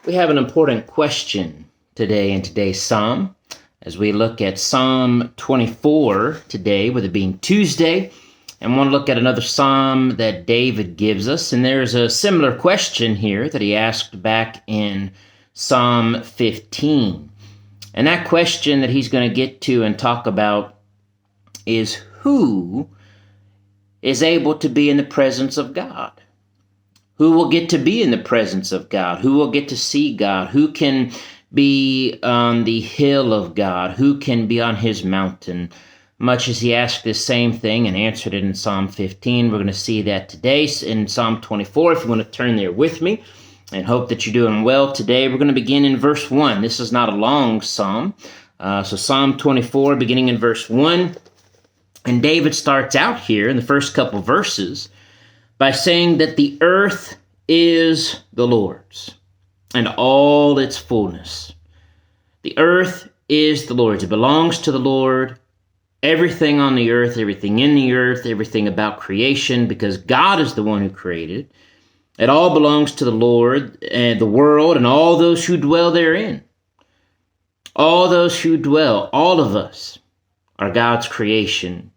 We have an important question today in today's Psalm as we look at Psalm 24 today, with it being Tuesday, and want to look at another Psalm that David gives us. And there's a similar question here that he asked back in Psalm 15. And that question that he's going to get to and talk about is, who is able to be in the presence of God? Who will get to be in the presence of God? Who will get to see God? Who can be on the hill of God? Who can be on his mountain? Much as he asked this same thing and answered it in Psalm 15, we're going to see that today in Psalm 24. If you want to turn there with me, and hope that you're doing well today. We're going to begin in verse 1. This is not a long psalm. So Psalm 24, beginning in verse 1. And David starts out here in the first couple verses by saying that the earth is the Lord's and all its fullness. The earth is the Lord's. It belongs to the Lord. Everything on the earth, everything in the earth, everything about creation, because God is the one who created it. It all belongs to the Lord and the world and all those who dwell therein. All those who dwell, all of us, are God's creation.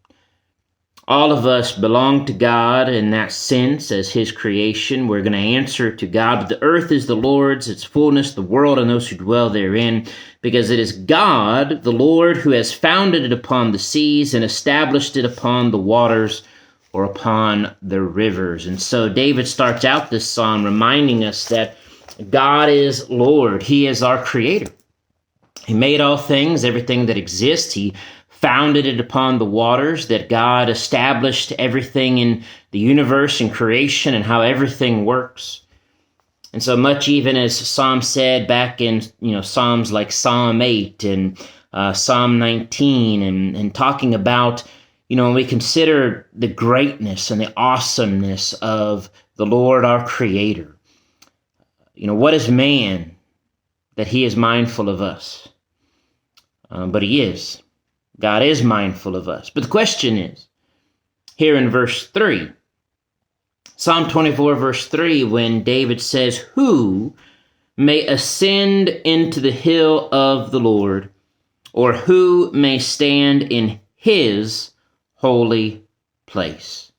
All of us belong to God in that sense as his creation. We're going to answer to God. But the earth is the Lord's, its fullness, the world, and those who dwell therein, because it is God, the Lord, who has founded it upon the seas and established it upon the waters, or upon the rivers. And so David starts out this psalm reminding us that God is Lord. He is our creator. He made all things, everything that exists. He founded it upon the waters, that God established everything in the universe and creation and how everything works. And so much, even as Psalm said back in Psalms like Psalm 8 and Psalm 19 and talking about, when we consider the greatness and the awesomeness of the Lord our Creator, what is man that he is mindful of us? But he is. God is mindful of us. But the question is, here in verse 3, Psalm 24, verse 3, when David says, who may ascend into the hill of the Lord, or who may stand in his holy place?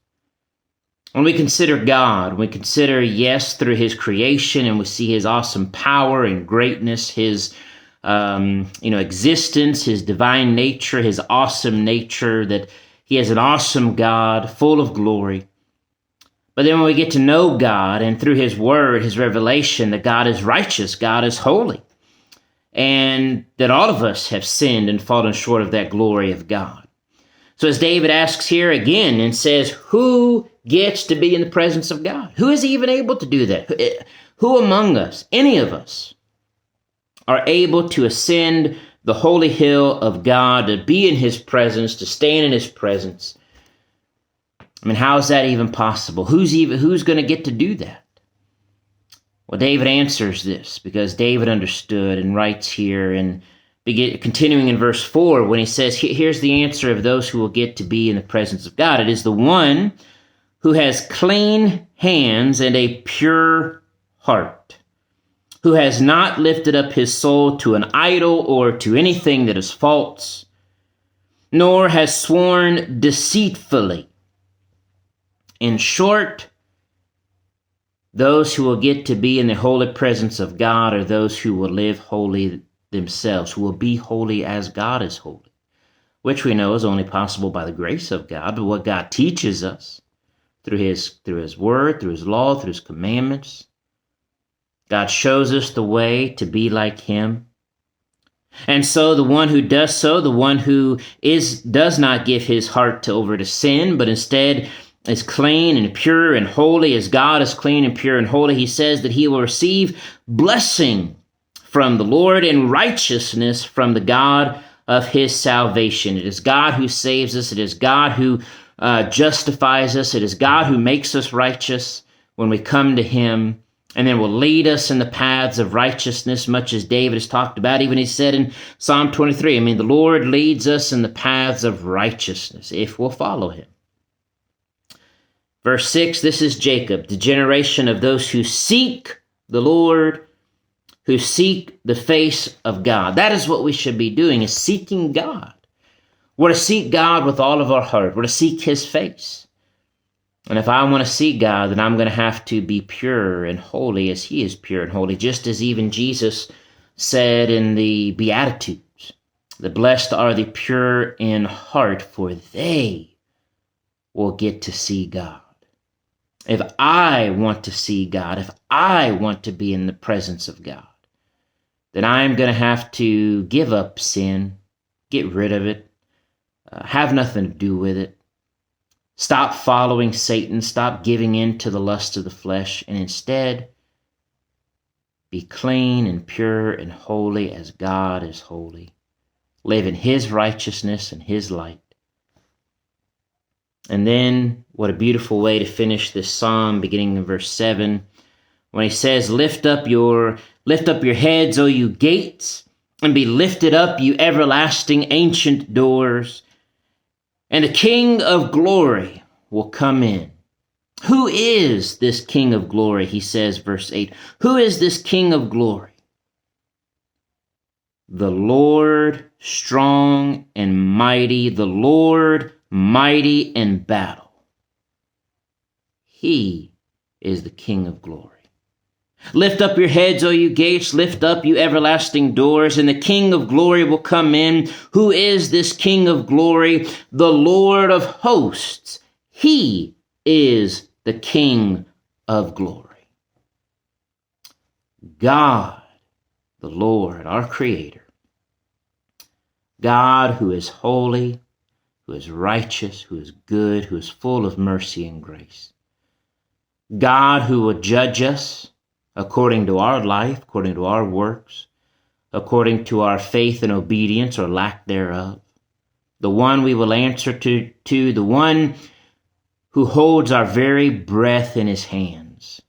When we consider God, we consider, yes, through his creation, and we see his awesome power and greatness, his existence, his divine nature, his awesome nature, that he is an awesome God, full of glory. But then when we get to know God, and through his word, his revelation, that God is righteous, God is holy, and that all of us have sinned and fallen short of that glory of God. So as David asks here again and says, who gets to be in the presence of God? Who is even able to do that? Who among us, any of us, are able to ascend the holy hill of God, to be in his presence, to stand in his presence? I mean, how is that even possible? Who's going to get to do that? Well, David answers this because David understood and writes here, and continuing in verse 4, when he says, here's the answer of those who will get to be in the presence of God. It is the one who has clean hands and a pure heart, who has not lifted up his soul to an idol or to anything that is false, nor has sworn deceitfully. In short, those who will get to be in the holy presence of God are those who will live holy themselves, who will be holy as God is holy, which we know is only possible by the grace of God, but what God teaches us through his word, through his law, through his commandments. God shows us the way to be like him. And so the one who does so, the one who does not give his heart over to sin, but instead is clean and pure and holy as God is clean and pure and holy, he says that he will receive blessing from the Lord and righteousness from the God of his salvation. It is God who saves us. It is God who justifies us. It is God who makes us righteous when we come to him, and then will lead us in the paths of righteousness, much as David has talked about. Even he said in Psalm 23, the Lord leads us in the paths of righteousness if we'll follow him. Verse 6, this is Jacob, the generation of those who seek the Lord, who seek the face of God. That is what we should be doing, is seeking God. We're to seek God with all of our heart. We're to seek his face. And if I want to see God, then I'm going to have to be pure and holy as he is pure and holy, just as even Jesus said in the Beatitudes, the blessed are the pure in heart, for they will get to see God. If I want to see God, if I want to be in the presence of God, then I'm going to have to give up sin, get rid of it, have nothing to do with it. Stop following Satan, stop giving in to the lust of the flesh, and instead be clean and pure and holy as God is holy. Live in his righteousness and his light. And then, what a beautiful way to finish this psalm, beginning in verse 7, when he says, Lift up your heads, O you gates, and be lifted up, you everlasting ancient doors, and the King of glory will come in. Who is this King of glory? He says, verse 8. Who is this King of glory? The Lord strong and mighty, the Lord mighty in battle. He is the King of glory. Lift up your heads, O you gates, lift up, you everlasting doors, and the King of glory will come in. Who is this King of glory? The Lord of hosts. He is the King of glory. God, the Lord, our Creator. God who is holy, who is righteous, who is good, who is full of mercy and grace. God who will judge us according to our life, according to our works, according to our faith and obedience or lack thereof. The one we will answer to, the one who holds our very breath in his hands,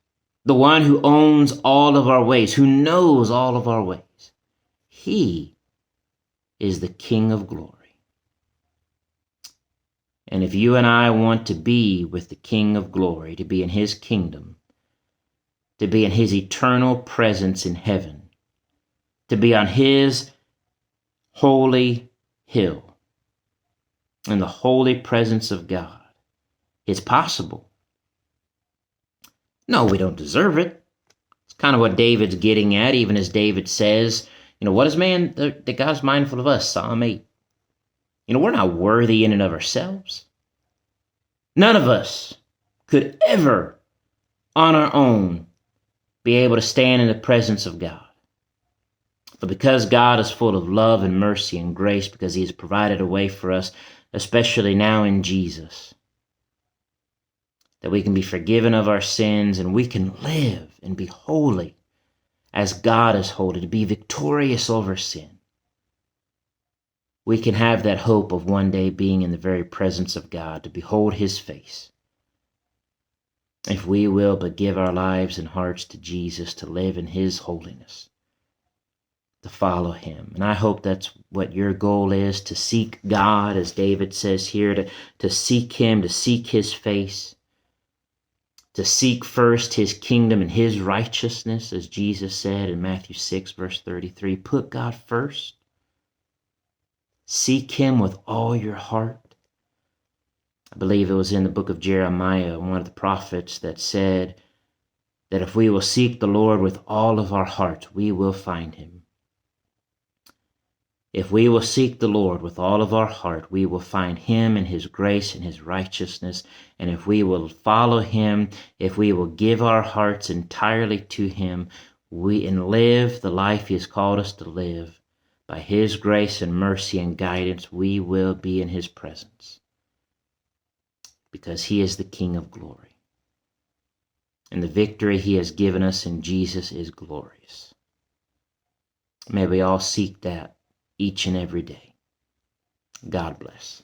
the one who owns all of our ways, who knows all of our ways. He is the King of glory. And if you and I want to be with the King of glory, to be in his kingdom, to be in his eternal presence in heaven, to be on his holy hill, in the holy presence of God, it's possible. No, we don't deserve it. It's kind of what David's getting at, even as David says, what is man that God's mindful of us? Psalm 8. We're not worthy in and of ourselves. None of us could ever, on our own, be able to stand in the presence of God. But because God is full of love and mercy and grace, because he has provided a way for us, especially now in Jesus, that we can be forgiven of our sins and we can live and be holy as God is holy, to be victorious over sin. We can have that hope of one day being in the very presence of God, to behold his face. If we will but give our lives and hearts to Jesus, to live in his holiness, to follow him. And I hope that's what your goal is, to seek God, as David says here, to seek him, to seek his face, to seek first his kingdom and his righteousness, as Jesus said in Matthew 6, verse 33. Put God first. Seek him with all your heart. I believe it was in the book of Jeremiah, one of the prophets, that said that if we will seek the Lord with all of our heart, we will find him. If we will seek the Lord with all of our heart, we will find him and his grace and his righteousness. And if we will follow him, if we will give our hearts entirely to him, and live the life he has called us to live, by his grace and mercy and guidance, we will be in his presence. Because he is the King of glory. And the victory he has given us in Jesus is glorious. May we all seek that each and every day. God bless.